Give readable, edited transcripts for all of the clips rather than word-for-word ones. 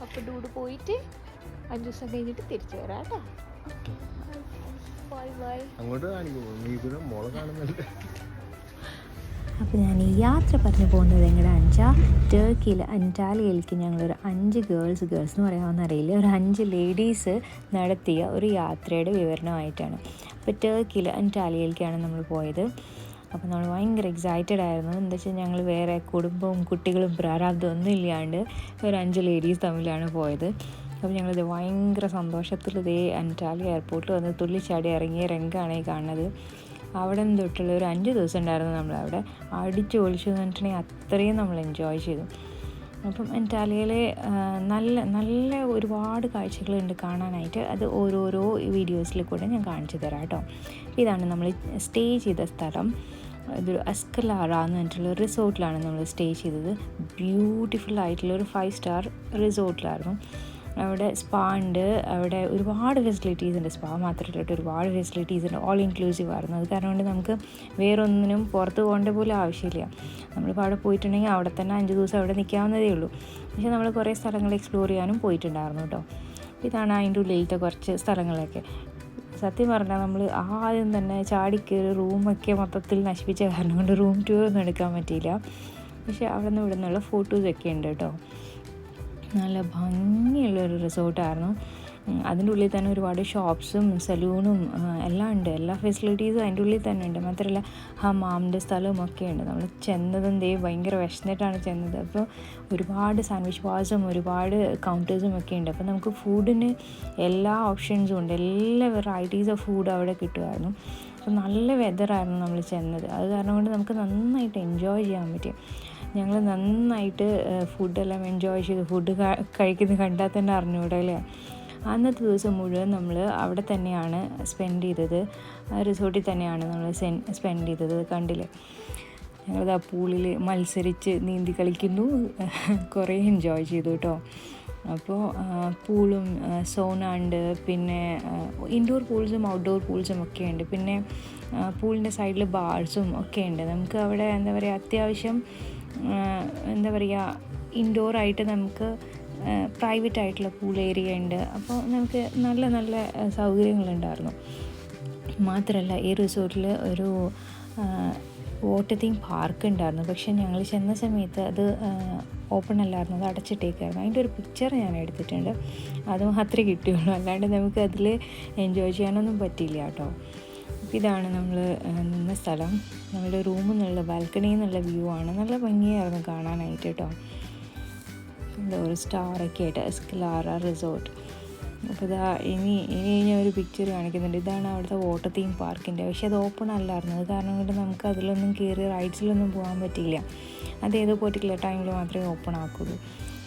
അപ്പോൾ ഡൂഡ് പോയിട്ട് 5 ദിവസം കഴിഞ്ഞിട്ട് തിരിച്ചു വരാം കേട്ടോ. Bye bye. അങ്ങോട്ട് കാണിക്കുമോ മോളെ കാണുന്നില്ല. അപ്പോൾ ഞാൻ ഈ യാത്ര പറഞ്ഞു പോകുന്നത് എങ്ങനെയാണെന്ന് വെച്ചാൽ ടർക്കിയിൽ അന്റാലിയയിലേക്ക് ഞങ്ങളൊരു 5 ഗേൾസ് എന്ന് പറയാമെന്ന് അറിയില്ല, ഒരു 5 ലേഡീസ് നടത്തിയ ഒരു യാത്രയുടെ വിവരണമായിട്ടാണ്. അപ്പോൾ ടർക്കിയിൽ അന്റാലിയയിലേക്കാണ് നമ്മൾ പോയത്. അപ്പോൾ നമ്മൾ ഭയങ്കര എക്സൈറ്റഡ് ആയിരുന്നു. എന്താ വെച്ചാൽ ഞങ്ങൾ വേറെ കുടുംബവും കുട്ടികളും പ്രാരാബ്ദം ഒന്നും ഇല്ലാണ്ട് ഒരു 5 ലേഡീസ് തമ്മിലാണ് പോയത്. അപ്പോൾ ഞങ്ങളിത് ഭയങ്കര സന്തോഷത്തിൽ ഇതേ അന്റാലിയ എയർപോർട്ടിൽ വന്ന് തുള്ളിച്ചാടി ഇറങ്ങിയ രംഗമാണ് ഈ കാണുന്നത്. അവിടെ നിന്ന് തൊട്ടുള്ള ഒരു 5 ദിവസം ഉണ്ടായിരുന്നു നമ്മളവിടെ. അടിച്ച് പൊളിച്ചു എന്ന് പറഞ്ഞിട്ടുണ്ടെങ്കിൽ അത്രയും നമ്മൾ എൻജോയ് ചെയ്തു. അപ്പം അന്റാലിയയിലെ നല്ല നല്ല ഒരുപാട് കാഴ്ചകളുണ്ട് കാണാനായിട്ട്. അത് ഓരോരോ വീഡിയോസിൽ കൂടെ ഞാൻ കാണിച്ചു തരാം കേട്ടോ. ഇതാണ് നമ്മൾ സ്റ്റേ ചെയ്ത സ്ഥലം. ഇതൊരു അസ്കലാറ എന്ന് പറഞ്ഞിട്ടുള്ള റിസോർട്ടിലാണ് നമ്മൾ സ്റ്റേ ചെയ്തത്. ബ്യൂട്ടിഫുൾ ആയിട്ടുള്ളൊരു 5 സ്റ്റാർ റിസോർട്ടിലായിരുന്നു. അവിടെ സ്പാ ഉണ്ട്, അവിടെ ഒരുപാട് ഫെസിലിറ്റീസ് ഉണ്ട്. സ്പാ മാത്രമല്ല, ഒരുപാട് ഫെസിലിറ്റീസ് ഉണ്ട്. ഓൾ ഇൻക്ലൂസീവ് ആയിരുന്നു. അത് കാരണം കൊണ്ട് നമുക്ക് വേറൊന്നിനും പുറത്ത് പോകേണ്ട പോലും ആവശ്യമില്ല. നമ്മളിപ്പോൾ അവിടെ പോയിട്ടുണ്ടെങ്കിൽ അവിടെ തന്നെ 5 ദിവസം അവിടെ നിൽക്കാവുന്നതേ ഉള്ളൂ. പക്ഷേ നമ്മൾ കുറേ സ്ഥലങ്ങൾ എക്സ്പ്ലോർ ചെയ്യാനും പോയിട്ടുണ്ടായിരുന്നു കേട്ടോ. ഇതാണ് അതിൻ്റെ ഉള്ളിലത്തെ കുറച്ച് സ്ഥലങ്ങളൊക്കെ. സത്യം പറഞ്ഞാൽ നമ്മൾ ആദ്യം തന്നെ ചാടിക്കയറി റൂമൊക്കെ മൊത്തത്തിൽ നശിപ്പിച്ച കാരണം കൊണ്ട് റൂം ടൂറൊന്നും എടുക്കാൻ പറ്റിയില്ല. പക്ഷേ അവിടെ നിന്ന് ഇവിടെ നിന്നുള്ള ഫോട്ടോസൊക്കെ ഉണ്ട് കേട്ടോ. നല്ല ഭംഗിയുള്ളൊരു റിസോർട്ടായിരുന്നു. അതിൻ്റെ ഉള്ളിൽ തന്നെ ഒരുപാട് ഷോപ്സും സലൂണും എല്ലാം ഉണ്ട്. എല്ലാ ഫെസിലിറ്റീസും അതിൻ്റെ ഉള്ളിൽ തന്നെ ഉണ്ട്. മാത്രമല്ല ഹമാമിൻ്റെ സ്ഥലവും ഒക്കെ ഉണ്ട്. നമ്മൾ ചെന്നതും ഭയങ്കര വിശന്നിട്ടാണ് ചെന്നത്. അപ്പോൾ ഒരുപാട് സാൻഡ്വിച്ച് ബാർസും ഒരുപാട് കൗണ്ടേഴ്സും ഒക്കെ ഉണ്ട്. അപ്പോൾ നമുക്ക് ഫുഡിന് എല്ലാ ഓപ്ഷൻസും ഉണ്ട്. എല്ലാ വെറൈറ്റീസ് ഓഫ് ഫുഡ് അവിടെ കിട്ടുമായിരുന്നു. അപ്പോൾ നല്ല വെതറായിരുന്നു നമ്മൾ ചെന്നത്. അത് കാരണം കൊണ്ട് നമുക്ക് നന്നായിട്ട് എൻജോയ് ചെയ്യാൻ പറ്റി. ഞങ്ങൾ നന്നായിട്ട് ഫുഡെല്ലാം എൻജോയ് ചെയ്തു. ഫുഡ് കഴിക്കുന്നത് കണ്ടാൽ തന്നെ അറിഞ്ഞൂടെ അല്ലേ. അന്നത്തെ ദിവസം മുഴുവൻ നമ്മൾ അവിടെ തന്നെയാണ് സ്പെൻഡ് ചെയ്തത്. റിസോർട്ടിൽ തന്നെയാണ് നമ്മൾ സ്പെൻഡ് ചെയ്തത്. കണ്ടില്ലേ, ഞങ്ങളത് ആ പൂളിൽ മത്സരിച്ച് നീന്തി കളിക്കുന്നു. കുറേ എൻജോയ് ചെയ്തു കേട്ടോ. അപ്പോൾ പൂളും സോന ഉണ്ട്, പിന്നെ ഇൻഡോർ പൂൾസും ഔട്ട്ഡോർ പൂൾസും ഒക്കെ ഉണ്ട്. പിന്നെ പൂളിൻ്റെ സൈഡിൽ ബാർസും ഒക്കെ ഉണ്ട്. നമുക്ക് അവിടെ എന്താ പറയുക, അത്യാവശ്യം എന്താ പറയുക, ഇൻഡോറായിട്ട് നമുക്ക് പ്രൈവറ്റ് ആയിട്ടുള്ള പൂൾ ഏരിയ ഉണ്ട്. അപ്പോൾ നമുക്ക് നല്ല നല്ല സൗകര്യങ്ങളുണ്ടായിരുന്നു. മാത്രമല്ല ഈ റിസോർട്ടിൽ ഒരു വാട്ടർ തീം പാർക്ക് ഉണ്ടായിരുന്നു. പക്ഷേ ഞങ്ങൾ ചെന്ന സമയത്ത് അത് ഓപ്പൺ അല്ലായിരുന്നു, അത് അടച്ചിട്ടേക്കായിരുന്നു. അതിൻ്റെ ഒരു പിക്ചർ ഞാൻ എടുത്തിട്ടുണ്ട്. അത് മാത്രമേ കിട്ടിയുള്ളൂ, അല്ലാണ്ട് നമുക്ക് അതിൽ എൻജോയ് ചെയ്യാനൊന്നും പറ്റിയില്ല കേട്ടോ. ഇതാണ് നമ്മൾ നിന്ന സ്ഥലം. നമ്മുടെ റൂമിൽ നിന്നുള്ള ബാൽക്കണിയിൽ നിന്നുള്ള വ്യൂ ആണ്. നല്ല ഭംഗിയായിരുന്നു കാണാനായിട്ട് കേട്ടോ. എന്താ ഒരു സ്റ്റാറൊക്കെ ആയിട്ട് എസ്കലാറ റിസോർട്ട്. അപ്പോൾ ഇനി ഞാൻ ഒരു പിക്ചർ കാണിക്കുന്നുണ്ട്. ഇതാണ് അവിടുത്തെ വാട്ടർ തീം പാർക്കിൻ്റെ. പക്ഷേ അത് ഓപ്പൺ അല്ലായിരുന്നു. അത് കാരണം കൊണ്ട് നമുക്ക് അതിലൊന്നും കയറി റൈഡ്സിലൊന്നും പോകാൻ പറ്റിയില്ല. അത് ഏതോ പർട്ടിക്കുലർ ടൈമിൽ മാത്രമേ ഓപ്പൺ ആക്കുള്ളൂ.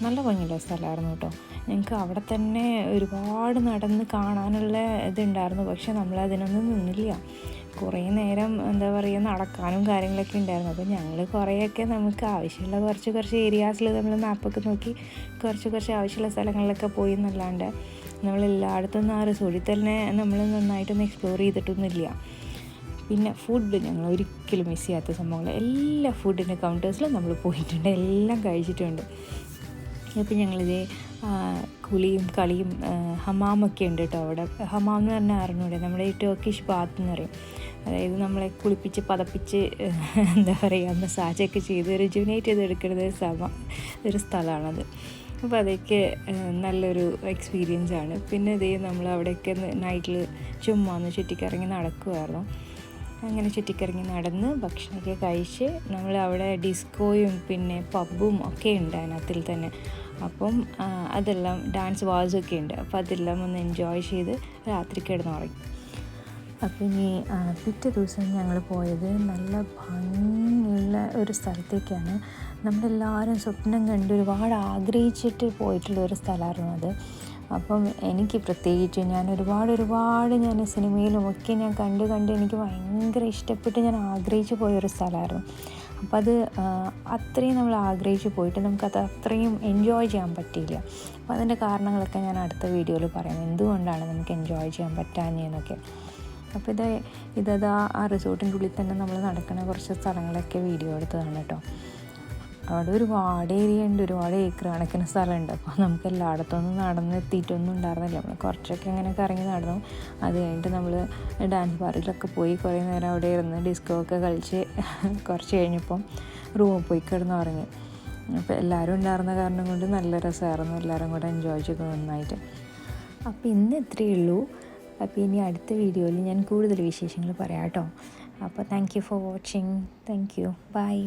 നല്ല ഭംഗിയുള്ള സ്ഥലമായിരുന്നു കേട്ടോ. ഞങ്ങൾക്ക് അവിടെ തന്നെ ഒരുപാട് നടന്ന് കാണാനുള്ള ഇതുണ്ടായിരുന്നു. പക്ഷെ നമ്മളതിനൊന്നും നിന്നില്ല. കുറേ നേരം എന്താ പറയുക, നടക്കാനും കാര്യങ്ങളൊക്കെ ഉണ്ടായിരുന്നു. അപ്പോൾ ഞങ്ങൾ കുറേയൊക്കെ നമുക്ക് ആവശ്യമുള്ള കുറച്ച് ഏരിയാസിൽ നമ്മൾ മാപ്പൊക്കെ നോക്കി കുറച്ച് ആവശ്യമുള്ള സ്ഥലങ്ങളിലൊക്കെ പോയി എന്നല്ലാണ്ട് നമ്മളെല്ലായിടത്തും ആ റിസോർട്ടിൽ തന്നെ നമ്മൾ നന്നായിട്ടൊന്നും എക്സ്പ്ലോർ ചെയ്തിട്ടൊന്നുമില്ല. പിന്നെ ഫുഡ് ഞങ്ങൾ ഒരിക്കലും മിസ് ചെയ്യാത്ത സംഭവങ്ങൾ. എല്ലാ ഫുഡിൻ്റെ കൗണ്ടേഴ്സിലും നമ്മൾ പോയിട്ടുണ്ട്, എല്ലാം കഴിച്ചിട്ടുണ്ട്. അപ്പോൾ ഞങ്ങളിത് കുളിയും കളിയും ഹമാമൊക്കെ ഉണ്ട് കേട്ടോ അവിടെ. ഹമാം എന്ന് പറഞ്ഞാൽ അറിഞ്ഞൂടെ, നമ്മുടെ ഈ ടർക്കിഷ് ബാത്ത് എന്ന് പറയും. അതായത് നമ്മളെ കുളിപ്പിച്ച് പതപ്പിച്ച് എന്താ പറയുക, മസാജൊക്കെ ചെയ്ത് റിജുവിനേറ്റ് ചെയ്തെടുക്കുന്നത് ഒരു സ്ഥലമാണത്. അപ്പോൾ അതൊക്കെ നല്ലൊരു എക്സ്പീരിയൻസ് ആണ്. പിന്നെ നമ്മൾ അവിടെയൊക്കെ നൈറ്റിൽ ചുമ്മാ ഒന്ന് ചുറ്റിക്കറങ്ങി നടക്കുമായിരുന്നു. അങ്ങനെ ചുറ്റിക്കറങ്ങി നടന്ന് ഭക്ഷണമൊക്കെ കഴിച്ച് നമ്മൾ അവിടെ ഡിസ്കോയും പിന്നെ പബ്ബും ഒക്കെ ഉണ്ട് അതിനകത്തിൽ തന്നെ. അപ്പം അതെല്ലാം ഡാൻസ് ബാർസൊക്കെ ഉണ്ട്. അപ്പോൾ അതെല്ലാം ഒന്ന് എൻജോയ് ചെയ്ത് രാത്രി കിടന്നുറങ്ങി. അപ്പോൾ ഇനി പിറ്റേ ദിവസം ഞങ്ങൾ പോയത് നല്ല ഭംഗിയുള്ള ഒരു സ്ഥലത്തേക്കാണ്. നമ്മളെല്ലാവരും സ്വപ്നം കണ്ട് ഒരുപാട് ആഗ്രഹിച്ചിട്ട് പോയിട്ടുള്ള ഒരു സ്ഥലമായിരുന്നു അത്. അപ്പം എനിക്ക് പ്രത്യേകിച്ച് ഞാൻ ഒരുപാട് ഞാൻ സിനിമയിലുമൊക്കെ ഞാൻ കണ്ട് എനിക്ക് ഭയങ്കര ഇഷ്ടപ്പെട്ട് ഞാൻ ആഗ്രഹിച്ച് പോയൊരു സ്ഥലമായിരുന്നു. അപ്പം അത് അത്രയും നമ്മൾ ആഗ്രഹിച്ച് പോയിട്ട് നമുക്കത് അത്രയും എൻജോയ് ചെയ്യാൻ പറ്റിയില്ല. അപ്പോൾ അതിൻ്റെ കാരണങ്ങളൊക്കെ ഞാൻ അടുത്ത വീഡിയോയിൽ പറയാം, എന്തുകൊണ്ടാണ് നമുക്ക് എൻജോയ് ചെയ്യാൻ പറ്റാഞ്ഞതെന്നൊക്കെ. അപ്പോൾ ആ റിസോർട്ടിൻ്റെ ഉള്ളിൽ തന്നെ നമ്മൾ നടക്കുന്ന കുറച്ച് സ്ഥലങ്ങളൊക്കെ വീഡിയോ എടുത്തതാണ് കേട്ടോ. അവിടെ ഒരുപാട് ഏരിയ ഉണ്ട്, ഒരുപാട് ഏക്കർ കണക്കിന് സ്ഥലമുണ്ട്. അപ്പോൾ നമുക്ക് എല്ലായിടത്തൊന്നും നടന്നെത്തിയിട്ടൊന്നും ഉണ്ടായിരുന്നില്ല. നമ്മൾ കുറച്ചൊക്കെ അങ്ങനെ കറങ്ങി നടന്നു. അത് കഴിഞ്ഞിട്ട് നമ്മൾ ഡാൻസ് ബാറിലൊക്കെ പോയി കുറേ നേരം അവിടെ ഇരുന്ന് ഡിസ്കോ ഒക്കെ കളിച്ച് കുറച്ച് കഴിഞ്ഞപ്പം റൂമിൽ പോയി കിടന്നുറങ്ങി. അപ്പോൾ എല്ലാവരും ഉണ്ടായിരുന്ന കാരണം കൊണ്ട് നല്ല രസമായിരുന്നു, എല്ലാവരും കൂടെ എൻജോയ് ചെയ്തു നന്നായിട്ട്. അപ്പോൾ ഇന്ന് ഇത്രയേ ഉള്ളൂ. അപ്പോൾ ഇനി അടുത്ത വീഡിയോയിൽ ഞാൻ കൂടുതൽ വിശേഷങ്ങൾ പറയാം കേട്ടോ. അപ്പോൾ thank you for watching. Thank you. By.